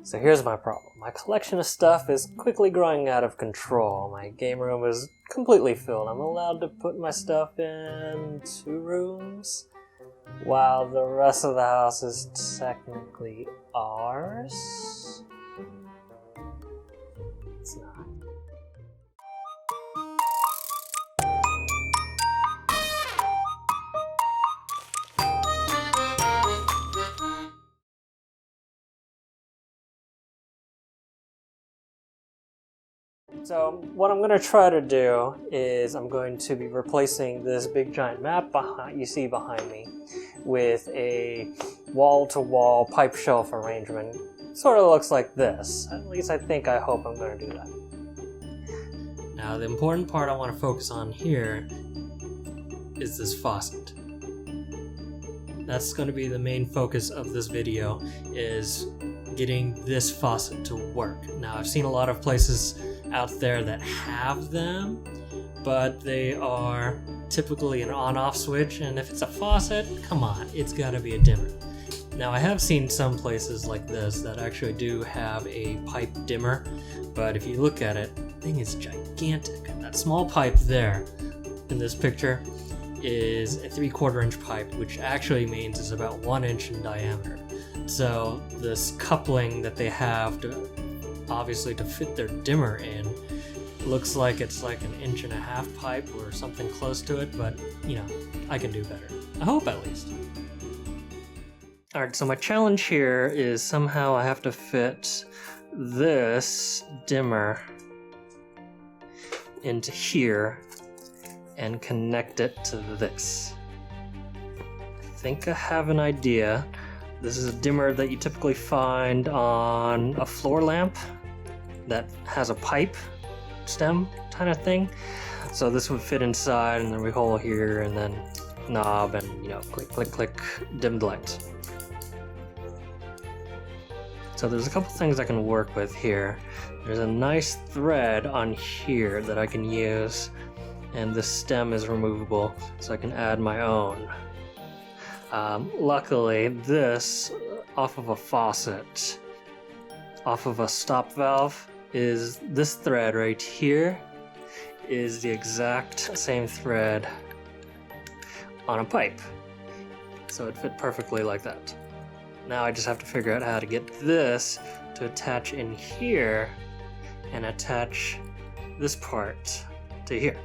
So here's my problem. My collection of stuff is quickly growing out of control. My game room is completely filled. I'm allowed to put my stuff in 2 rooms, while the rest of the house is technically ours. It's not. So what I'm going to try to do is I'm going to be replacing this big giant map you see behind me with a wall-to-wall pipe shelf arrangement. Sort of looks like this. At least I hope I'm going to do that. Now the important part I want to focus on here is this faucet. That's going to be the main focus of this video, is getting this faucet to work. Now I've seen a lot of places out there that have them, but they are typically an on-off switch, and if it's a faucet, come on, it's gotta be a dimmer. Now I have seen some places like this that actually do have a pipe dimmer, but if you look at it, the thing is gigantic. That small pipe there in this picture is a 3/4 inch pipe, which actually means it's about 1 inch in diameter. So this coupling that they have to obviously to fit their dimmer in looks like it's like 1.5 inch pipe or something close to it, but you know, I can do better. I hope, at least. Alright, so my challenge here is somehow I have to fit this dimmer into here and connect it to this. I think I have an idea. This is a dimmer that you typically find on a floor lamp that has a pipe stem kind of thing. So this would fit inside, and then we hole here, and then knob, and you know, click, click, click, dim the lights. So there's a couple things I can work with here. There's a nice thread on here that I can use, and the stem is removable, so I can add my own. Luckily, this, off of a faucet, off of a stop valve, is this thread right here is the exact same thread on a pipe. So it fit perfectly like that. Now I just have to figure out how to get this to attach in here and attach this part to here.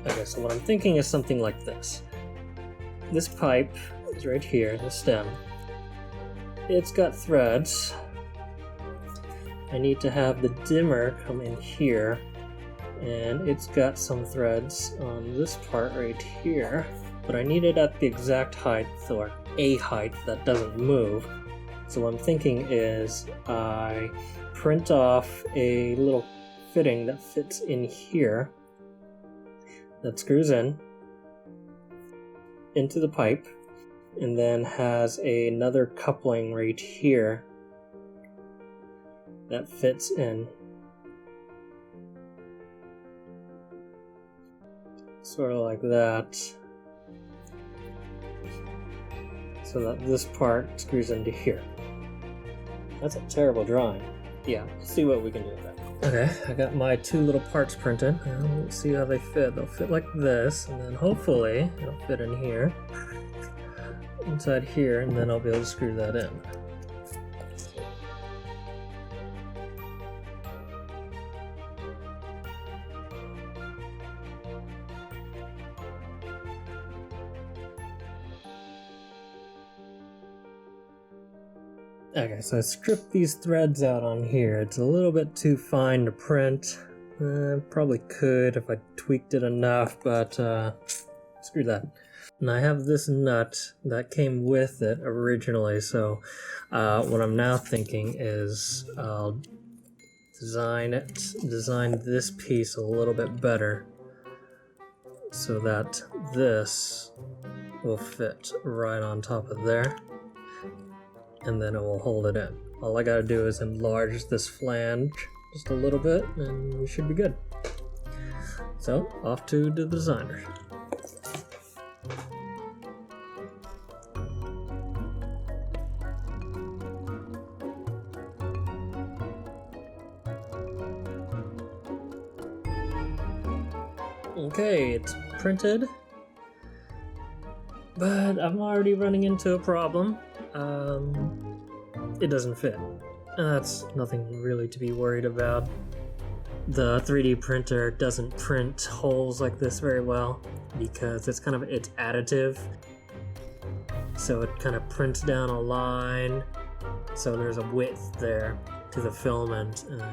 Okay, so what I'm thinking is something like this. This pipe is right here, the stem. It's got threads. I need to have the dimmer come in here, and it's got some threads on this part right here, but I need it at the exact height, or a height that doesn't move. So what I'm thinking is I print off a little fitting that fits in here, that screws into the pipe, and then has another coupling right here that fits in. Sort of like that. So that this part screws into here. That's a terrible drawing. Yeah, let's see what we can do with that. Okay, I got my 2 little parts printed. Let's see how they fit. They'll fit like this, and then hopefully it'll fit in here, inside here, and then I'll be able to screw that in. Okay, so I stripped these threads out on here. It's a little bit too fine to print. Probably could if I tweaked it enough, but screw that. And I have this nut that came with it originally, so what I'm now thinking is I'll design this piece a little bit better so that this will fit right on top of there, and then it will hold it in. All I gotta do is enlarge this flange just a little bit, and we should be good. So, off to the designer. Okay, it's printed, but I'm already running into a problem. It doesn't fit. That's nothing really to be worried about. The 3D printer doesn't print holes like this very well because it's additive. So it kind of prints down a line, so there's a width there to the filament, and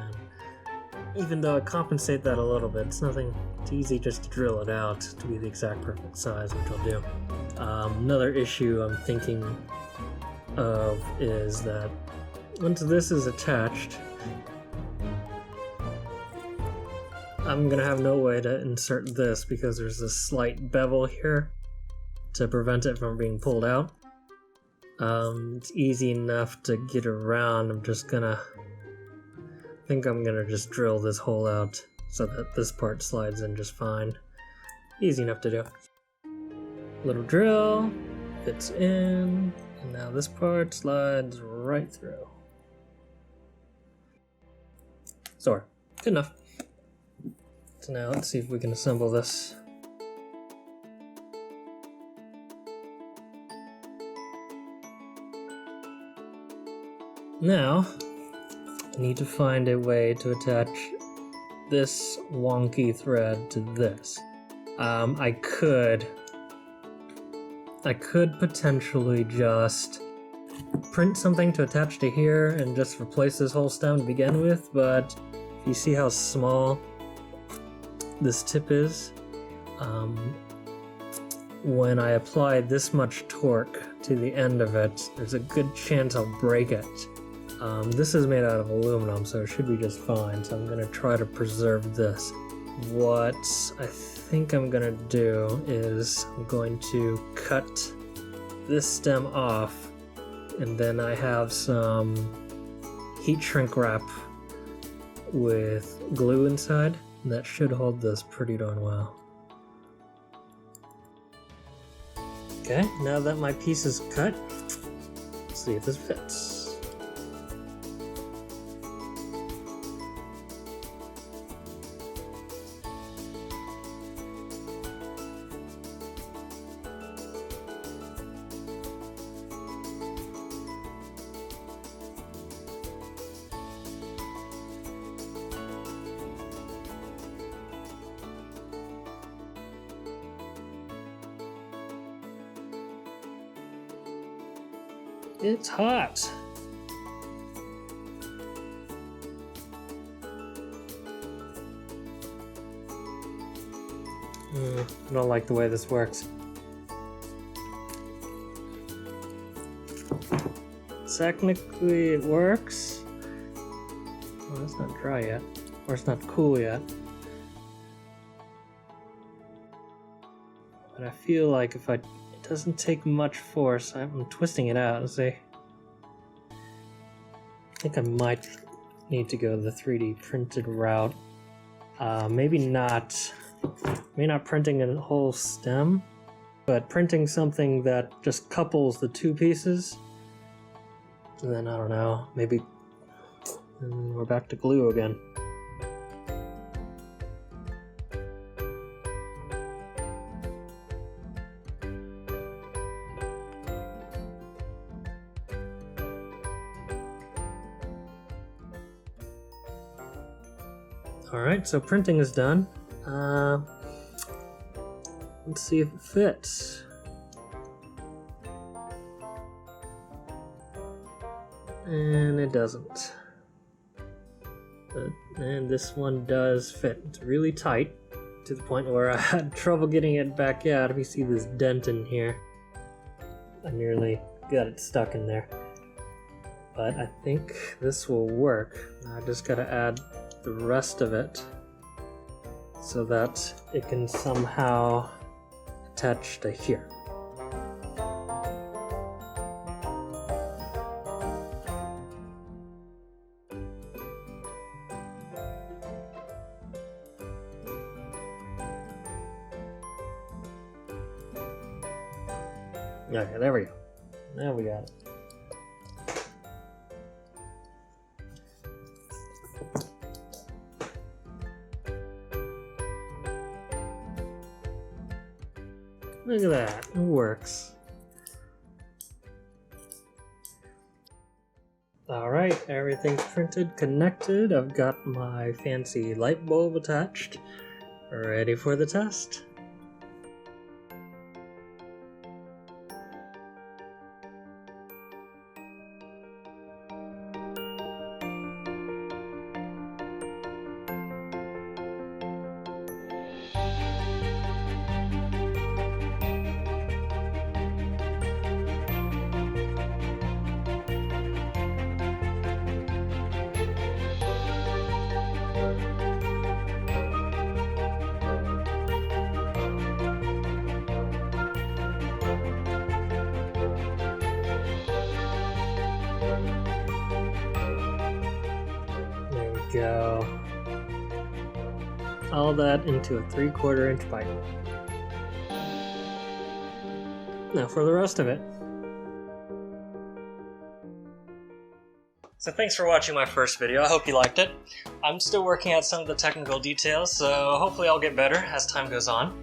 even though it compensates that a little bit, it's easy just to drill it out to be the exact perfect size, which I'll do. Another issue I'm thinking of is that once this is attached, I'm gonna have no way to insert this because there's this slight bevel here to prevent it from being pulled out. It's easy enough to get around. I think I'm gonna just drill this hole out so that this part slides in just fine. Easy enough to do. Little drill, fits in, and now this part slides right through. So, good enough. So now let's see if we can assemble this. Now, I need to find a way to attach this wonky thread to this. I could potentially just print something to attach to here and just replace this whole stem to begin with, but if you see how small this tip is, when I apply this much torque to the end of it, there's a good chance I'll break it. This is made out of aluminum, so it should be just fine, so I'm going to try to preserve this. What I think I'm going to do is I'm going to cut this stem off, and then I have some heat shrink wrap with glue inside. That should hold this pretty darn well. Okay, now that my piece is cut, let's see if this fits. It's hot. I don't like the way this works. Technically it works. Oh, it's not dry yet. Or it's not cool yet. But I feel like if it doesn't take much force, I'm twisting it out. See? I think I might need to go the 3D printed route. Maybe not printing a whole stem, but printing something that just couples the two pieces. And then, I don't know, maybe we're back to glue again. Alright, so printing is done. Let's see if it fits. And it doesn't. And this one does fit. It's really tight to the point where I had trouble getting it back out. If you see this dent in here, I nearly got it stuck in there. But I think this will work. I just gotta add the rest of it so that it can somehow attach to here. Okay, there we go. Now we got it. Look at that, it works. Alright, everything's printed, connected. I've got my fancy light bulb attached. Ready for the test. There we go. All that into a 3/4 inch pipe. Now for the rest of it. So thanks for watching my first video. I hope you liked it. I'm still working out some of the technical details, so hopefully I'll get better as time goes on.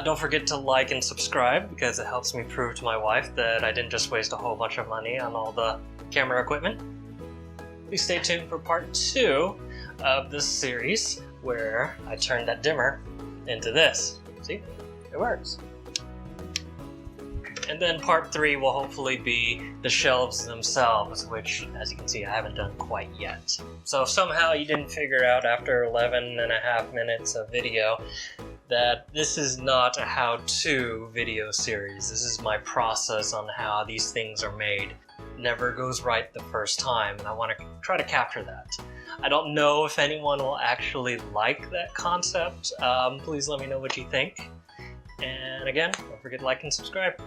Don't forget to like and subscribe because it helps me prove to my wife that I didn't just waste a whole bunch of money on all the camera equipment. Please stay tuned for part 2 of this series where I turned that dimmer into this. See? It works. And then part 3 will hopefully be the shelves themselves, which, as you can see, I haven't done quite yet. So if somehow you didn't figure out after 11.5 minutes of video that this is not a how-to video series. This is my process on how these things are made. It never goes right the first time, and I want to try to capture that. I don't know if anyone will actually like that concept. Please let me know what you think. And again, don't forget to like and subscribe.